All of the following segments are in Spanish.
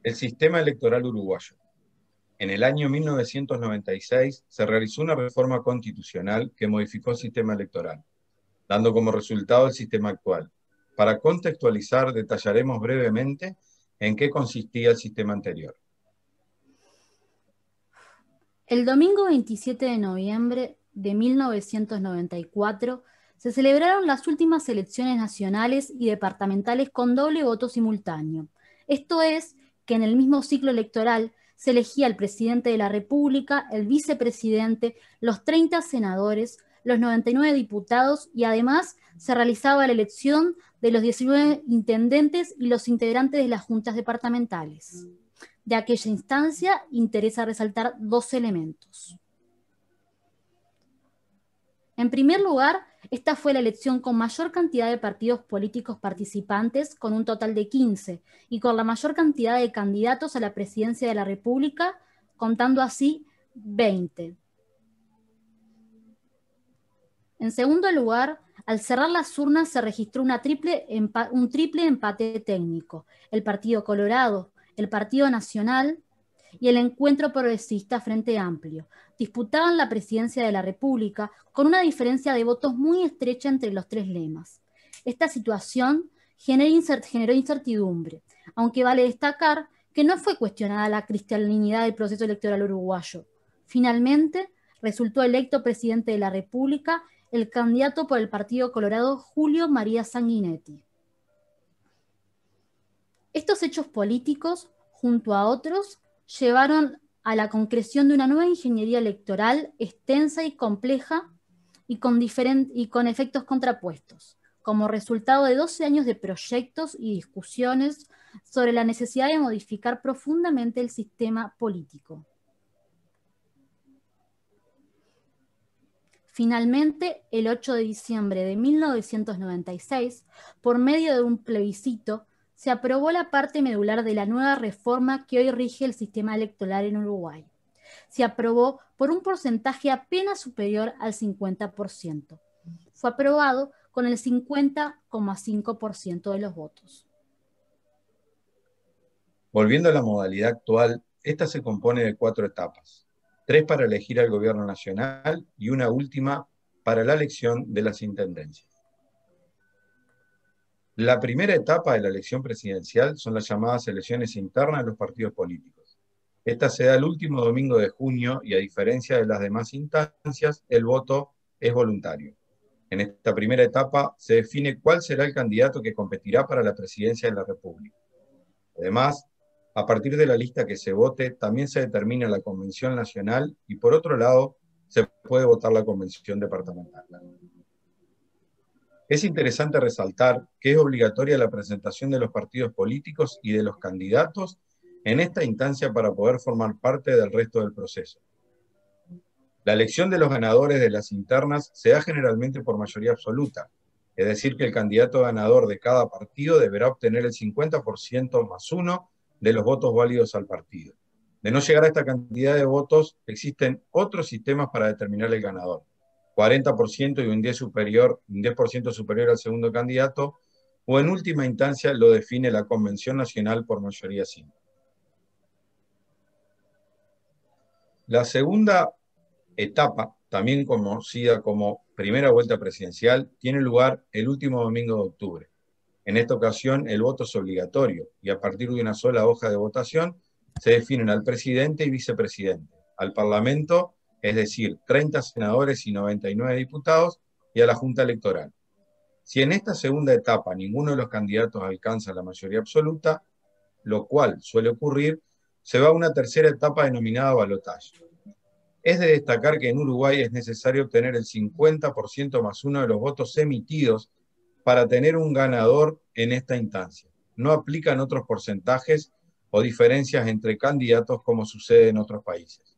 El sistema electoral uruguayo. En el año 1996 se realizó una reforma constitucional que modificó el sistema electoral, dando como resultado el sistema actual. Para contextualizar, detallaremos brevemente en qué consistía el sistema anterior. El domingo 27 de noviembre de 1994 se celebraron las últimas elecciones nacionales y departamentales con doble voto simultáneo. Esto es, que en el mismo ciclo electoral se elegía el presidente de la República, el vicepresidente, los 30 senadores, los 99 diputados y además se realizaba la elección de los 19 intendentes y los integrantes de las juntas departamentales. De aquella instancia interesa resaltar dos elementos. En primer lugar, esta fue la elección con mayor cantidad de partidos políticos participantes, con un total de 15, y con la mayor cantidad de candidatos a la presidencia de la República, contando así 20. En segundo lugar, al cerrar las urnas se registró un triple empate técnico. El Partido Colorado, el Partido Nacional y el Encuentro Progresista Frente Amplio disputaban la presidencia de la República con una diferencia de votos muy estrecha entre los tres lemas. Esta situación generó incertidumbre, aunque vale destacar que no fue cuestionada la cristalinidad del proceso electoral uruguayo. Finalmente, resultó electo presidente de la República el candidato por el Partido Colorado Julio María Sanguinetti. Estos hechos políticos, junto a otros, llevaron a la concreción de una nueva ingeniería electoral extensa y compleja y con efectos contrapuestos, como resultado de 12 años de proyectos y discusiones sobre la necesidad de modificar profundamente el sistema político. Finalmente, el 8 de diciembre de 1996, por medio de un plebiscito, se aprobó la parte medular de la nueva reforma que hoy rige el sistema electoral en Uruguay. Se aprobó por un porcentaje apenas superior al 50%. Fue aprobado con el 50,5% de los votos. Volviendo a la modalidad actual, esta se compone de 4 etapas. 3 para elegir al gobierno nacional y una última para la elección de las intendencias. La primera etapa de la elección presidencial son las llamadas elecciones internas de los partidos políticos. Esta se da el último domingo de junio y a diferencia de las demás instancias, el voto es voluntario. En esta primera etapa se define cuál será el candidato que competirá para la presidencia de la República. Además, a partir de la lista que se vote, también se determina la convención nacional y por otro lado, se puede votar la convención departamental. Es interesante resaltar que es obligatoria la presentación de los partidos políticos y de los candidatos en esta instancia para poder formar parte del resto del proceso. La elección de los ganadores de las internas se da generalmente por mayoría absoluta, es decir, que el candidato ganador de cada partido deberá obtener el 50% más 1 de los votos válidos al partido. De no llegar a esta cantidad de votos, existen otros sistemas para determinar el ganador. 40% y un 10% superior al segundo candidato, o en última instancia lo define la Convención Nacional por mayoría simple. La segunda etapa, también conocida como primera vuelta presidencial, tiene lugar el último domingo de octubre. En esta ocasión el voto es obligatorio y a partir de una sola hoja de votación se definen al presidente y vicepresidente, al Parlamento, es decir, 30 senadores y 99 diputados, y a la Junta Electoral. Si en esta segunda etapa ninguno de los candidatos alcanza la mayoría absoluta, lo cual suele ocurrir, se va a una tercera etapa denominada balotaje. Es de destacar que en Uruguay es necesario obtener el 50% más 1 de los votos emitidos para tener un ganador en esta instancia. No aplican otros porcentajes o diferencias entre candidatos como sucede en otros países.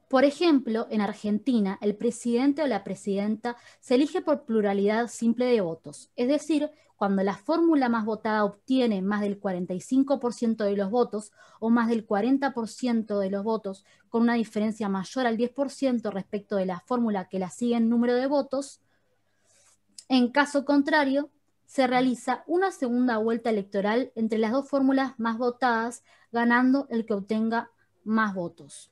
Por ejemplo, en Argentina, el presidente o la presidenta se elige por pluralidad simple de votos, es decir, cuando la fórmula más votada obtiene más del 45% de los votos o más del 40% de los votos con una diferencia mayor al 10% respecto de la fórmula que la sigue en número de votos, En caso contrario, se realiza una segunda vuelta electoral entre las dos fórmulas más votadas, ganando el que obtenga más votos.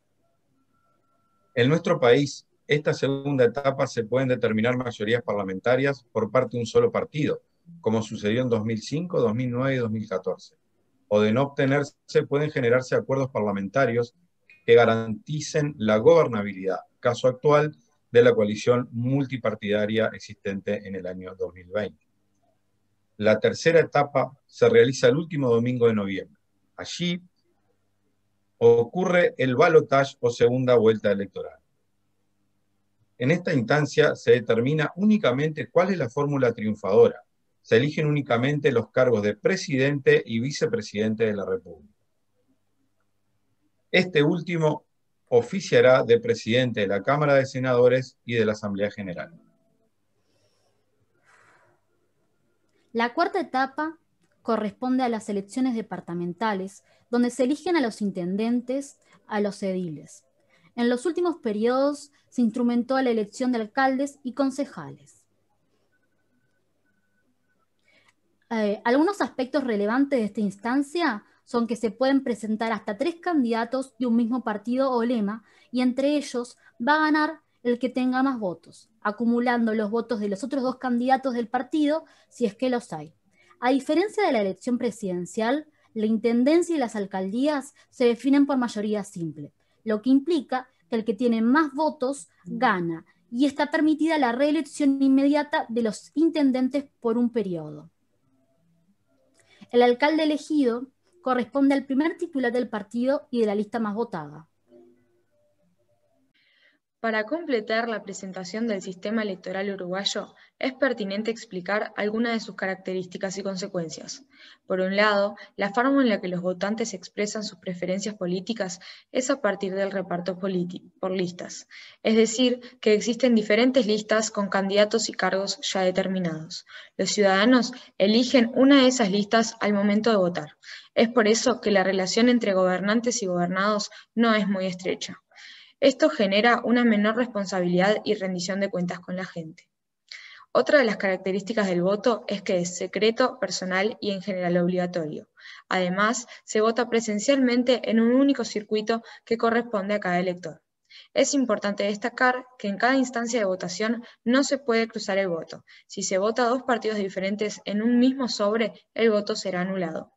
En nuestro país, esta segunda etapa se pueden determinar mayorías parlamentarias por parte de un solo partido, como sucedió en 2005, 2009 y 2014. O de no obtenerse, pueden generarse acuerdos parlamentarios que garanticen la gobernabilidad, caso actual de la coalición multipartidaria existente en el año 2020. La tercera etapa se realiza el último domingo de noviembre. Allí ocurre el balotaje o segunda vuelta electoral. En esta instancia se determina únicamente cuál es la fórmula triunfadora. Se eligen únicamente los cargos de presidente y vicepresidente de la República. Este último oficiará de presidente de la Cámara de Senadores y de la Asamblea General. La cuarta etapa corresponde a las elecciones departamentales, donde se eligen a los intendentes, a los ediles. En los últimos periodos se instrumentó la elección de alcaldes y concejales. Algunos aspectos relevantes de esta instancia son que se pueden presentar hasta 3 candidatos de un mismo partido o lema, y entre ellos va a ganar el que tenga más votos, acumulando los votos de los otros 2 candidatos del partido, si es que los hay. A diferencia de la elección presidencial, la intendencia y las alcaldías se definen por mayoría simple, lo que implica que el que tiene más votos gana, y está permitida la reelección inmediata de los intendentes por un periodo. El alcalde elegido corresponde al primer titular del partido y de la lista más votada. Para completar la presentación del sistema electoral uruguayo, es pertinente explicar algunas de sus características y consecuencias. Por un lado, la forma en la que los votantes expresan sus preferencias políticas es a partir del reparto por listas, es decir, que existen diferentes listas con candidatos y cargos ya determinados. Los ciudadanos eligen una de esas listas al momento de votar. Es por eso que la relación entre gobernantes y gobernados no es muy estrecha. Esto genera una menor responsabilidad y rendición de cuentas con la gente. Otra de las características del voto es que es secreto, personal y en general obligatorio. Además, se vota presencialmente en un único circuito que corresponde a cada elector. Es importante destacar que en cada instancia de votación no se puede cruzar el voto. Si se vota a 2 partidos diferentes en un mismo sobre, el voto será anulado.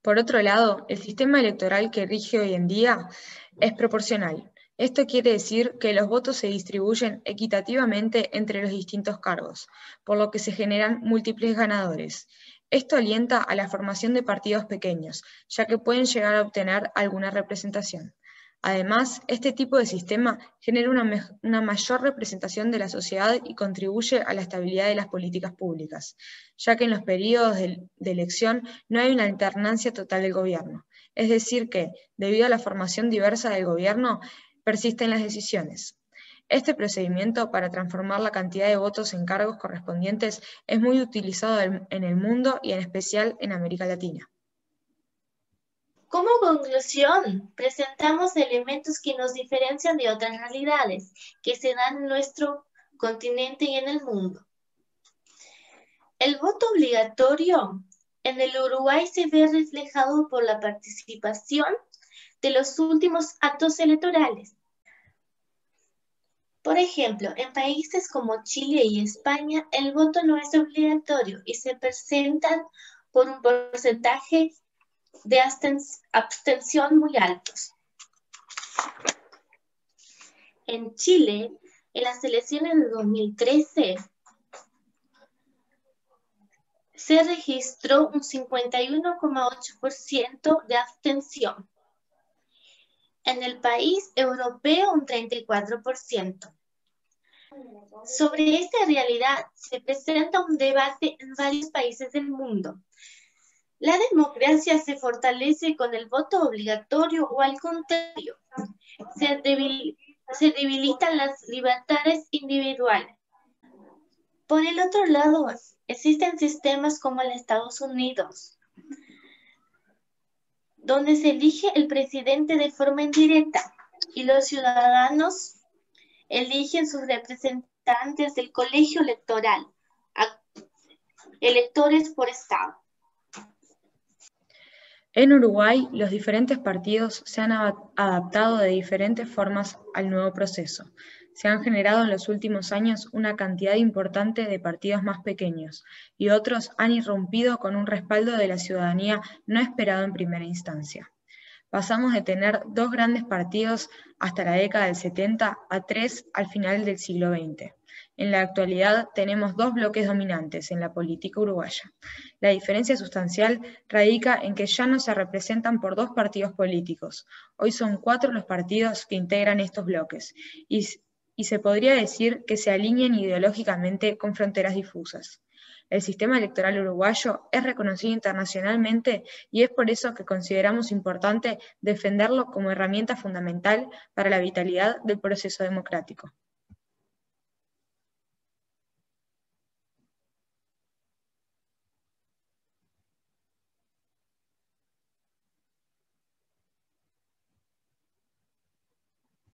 Por otro lado, el sistema electoral que rige hoy en día es proporcional. Esto quiere decir que los votos se distribuyen equitativamente entre los distintos cargos, por lo que se generan múltiples ganadores. Esto alienta a la formación de partidos pequeños, ya que pueden llegar a obtener alguna representación. Además, este tipo de sistema genera una mayor representación de la sociedad y contribuye a la estabilidad de las políticas públicas, ya que en los periodos de elección no hay una alternancia total del gobierno. Es decir que, debido a la formación diversa del gobierno, persisten las decisiones. Este procedimiento para transformar la cantidad de votos en cargos correspondientes es muy utilizado en el mundo y en especial en América Latina. Como conclusión, presentamos elementos que nos diferencian de otras realidades que se dan en nuestro continente y en el mundo. El voto obligatorio en el Uruguay se ve reflejado por la participación de los últimos actos electorales. Por ejemplo, en países como Chile y España, el voto no es obligatorio y se presentan por un porcentaje de abstención muy altos. En Chile, en las elecciones de 2013, se registró un 51,8% de abstención. En el país europeo, un 34%. Sobre esta realidad se presenta un debate en varios países del mundo. ¿La democracia se fortalece con el voto obligatorio o al contrario? Se debilitan las libertades individuales. Por el otro lado, existen sistemas como en Estados Unidos, donde se elige el presidente de forma indirecta. y los ciudadanos eligen sus representantes del colegio electoral, electores por estado. En Uruguay, los diferentes partidos se han adaptado de diferentes formas al nuevo proceso. Se han generado en los últimos años una cantidad importante de partidos más pequeños y otros han irrumpido con un respaldo de la ciudadanía no esperado en primera instancia. Pasamos de tener 2 grandes partidos hasta la década del 70 a 3 al final del siglo XX. En la actualidad tenemos 2 bloques dominantes en la política uruguaya. La diferencia sustancial radica en que ya no se representan por 2 partidos políticos. Hoy son 4 los partidos que integran estos bloques y se podría decir que se alinean ideológicamente con fronteras difusas. El sistema electoral uruguayo es reconocido internacionalmente y es por eso que consideramos importante defenderlo como herramienta fundamental para la vitalidad del proceso democrático.